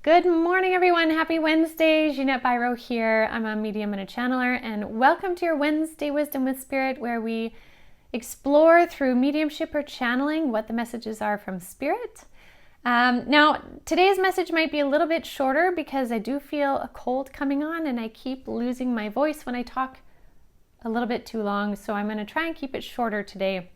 Good morning, everyone. Happy Wednesday. Jeanette Biro here. I'm a medium and a channeler, and welcome to your Wednesday Wisdom with Spirit, where we explore through mediumship or channeling what the messages are from Spirit. Now, today's message might be a little bit shorter because I do feel a cold coming on, and I keep losing my voice when I talk a little bit too long, so I'm going to try and keep it shorter today.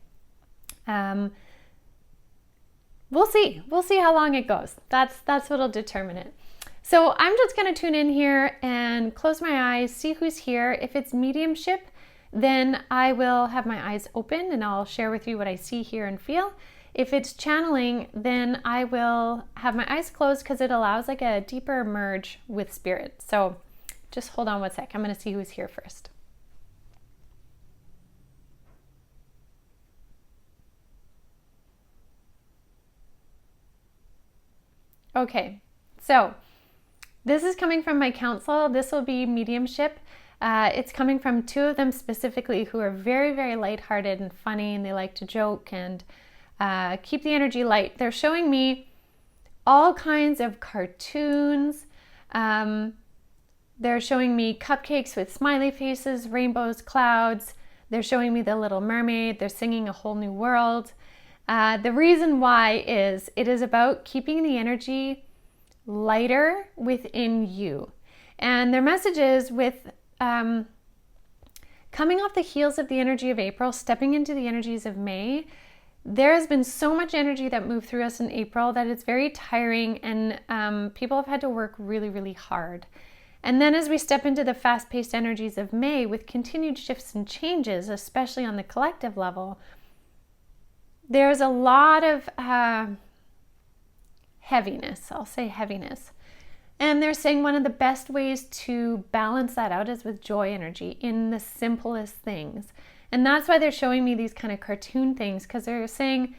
We'll see how long it goes. That's what'll determine it. So I'm just going to tune in here and close my eyes, see who's here. If it's mediumship, then I will have my eyes open and I'll share with you what I see, hear, and feel. If it's channeling, then I will have my eyes closed because it allows like a deeper merge with spirit. So just hold on one sec. I'm going to see who's here first. Okay, so this is coming from my council. This will be mediumship. It's coming from two of them specifically who are very, very lighthearted and funny, and they like to joke and keep the energy light. They're showing me all kinds of cartoons. They're showing me cupcakes with smiley faces, rainbows, clouds. They're showing me the Little Mermaid. They're singing A Whole New World. The reason why is it is about keeping the energy lighter within you. And their message is with coming off the heels of the energy of April, stepping into the energies of May, there has been so much energy that moved through us in April that it's very tiring, and people have had to work really, really hard. And then as we step into the fast-paced energies of May with continued shifts and changes, especially on the collective level, there's a lot of heaviness. I'll say heaviness. And they're saying one of the best ways to balance that out is with joy energy in the simplest things. And that's why they're showing me these kind of cartoon things, because they're saying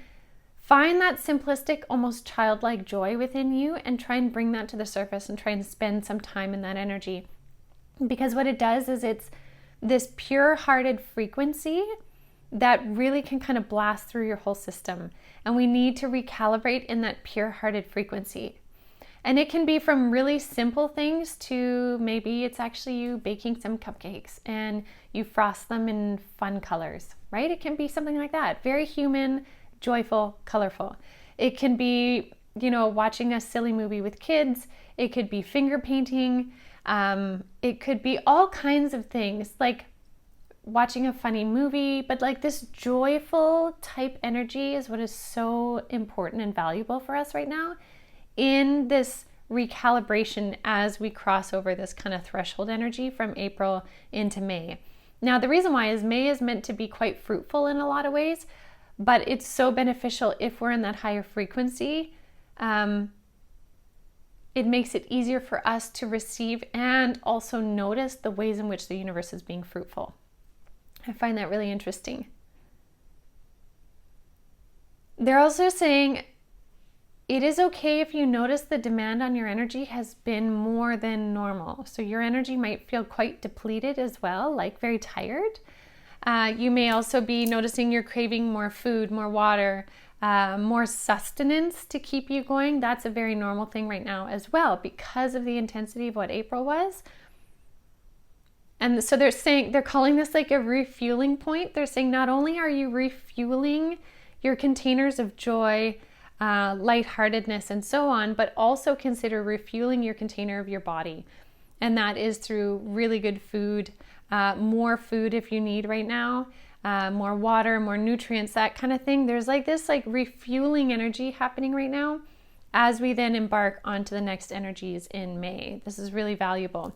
find that simplistic, almost childlike joy within you and try and bring that to the surface and try and spend some time in that energy. Because what it does is it's this pure-hearted frequency that really can kind of blast through your whole system. And we need to recalibrate in that pure-hearted frequency. And it can be from really simple things to maybe it's actually you baking some cupcakes and you frost them in fun colors, right? It can be something like that. Very human, joyful, colorful. It can be, watching a silly movie with kids. It could be finger painting. It could be all kinds of things, like watching a funny movie, but like this joyful type energy is what is so important and valuable for us right now in this recalibration as we cross over this kind of threshold energy from April into May. Now, the reason why is May is meant to be quite fruitful in a lot of ways, but it's so beneficial if we're in that higher frequency. It makes it easier for us to receive and also notice the ways in which the universe is being fruitful. I find that really interesting. They're also saying it is okay if you notice the demand on your energy has been more than normal. So your energy might feel quite depleted as well, like very tired. You may also be noticing you're craving more food, more water, more sustenance to keep you going. That's a very normal thing right now as well because of the intensity of what April was. And so they're calling this like a refueling point. They're saying not only are you refueling your containers of joy, lightheartedness, and so on, but also consider refueling your container of your body. And that is through really good food, more food if you need right now, more water, more nutrients, that kind of thing. There's like this like refueling energy happening right now as we then embark onto the next energies in May. This is really valuable.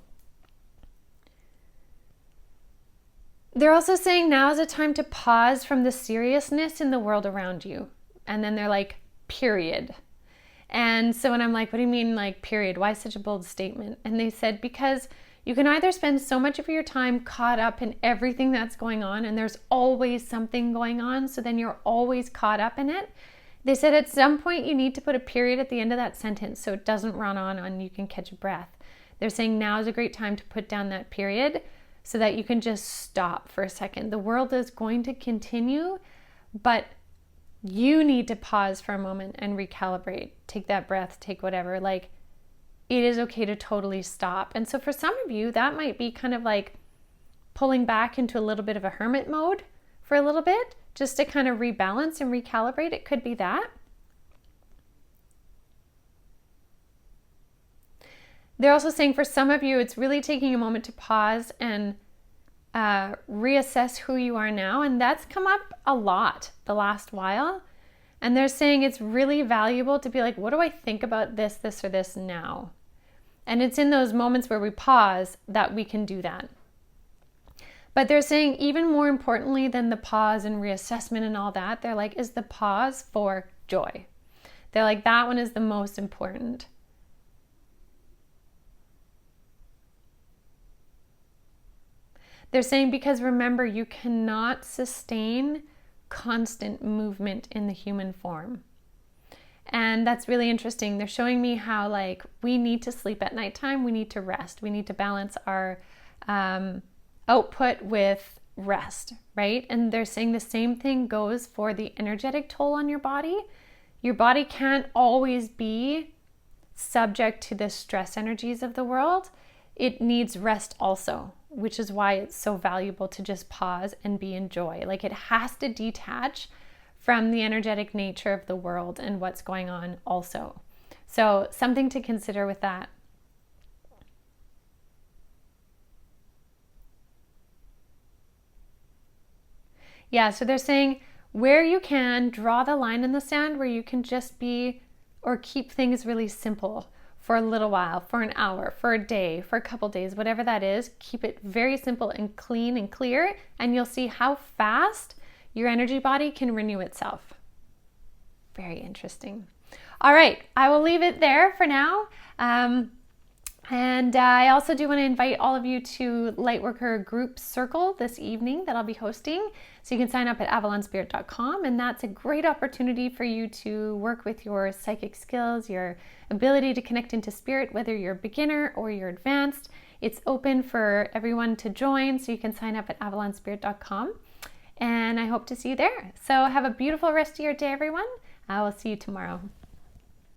They're also saying now is a time to pause from the seriousness in the world around you. And then they're like, period. And so when I'm like, what do you mean like period? Why such a bold statement? And they said, because you can either spend so much of your time caught up in everything that's going on, and there's always something going on, so then you're always caught up in it. They said at some point you need to put a period at the end of that sentence so it doesn't run on and you can catch a breath. They're saying now is a great time to put down that period so that you can just stop for a second. The world is going to continue, but you need to pause for a moment and recalibrate. Take that breath, take whatever. Like, it is okay to totally stop. And so for some of you, that might be kind of like pulling back into a little bit of a hermit mode for a little bit, just to kind of rebalance and recalibrate. It could be that. They're also saying for some of you, it's really taking a moment to pause and reassess who you are now. And that's come up a lot the last while. And they're saying it's really valuable to be like, what do I think about this, or this now? And it's in those moments where we pause that we can do that. But they're saying even more importantly than the pause and reassessment and all that, they're like, is the pause for joy. They're like, that one is the most important. They're saying because remember, you cannot sustain constant movement in the human form. And that's really interesting. They're showing me how like we need to sleep at nighttime, we need to rest, we need to balance our output with rest, right? And they're saying the same thing goes for the energetic toll on your body. Your body can't always be subject to the stress energies of the world. It needs rest also, which is why it's so valuable to just pause and be in joy. Like it has to detach from the energetic nature of the world and what's going on also. So something to consider with that. Yeah, so they're saying where you can, draw the line in the sand where you can just be or keep things really simple for a little while, for an hour, for a day, for a couple days, whatever that is. Keep it very simple and clean and clear, and you'll see how fast your energy body can renew itself. Very interesting. All right, I will leave it there for now. And I also do want to invite all of you to Lightworker group circle this evening that I'll be hosting. So you can sign up at avalonspirit.com, and that's a great opportunity for you to work with your psychic skills, your ability to connect into spirit, whether you're a beginner or you're advanced. It's open for everyone to join, so you can sign up at avalonspirit.com. And I hope to see you there. So have a beautiful rest of your day, everyone. I will see you tomorrow.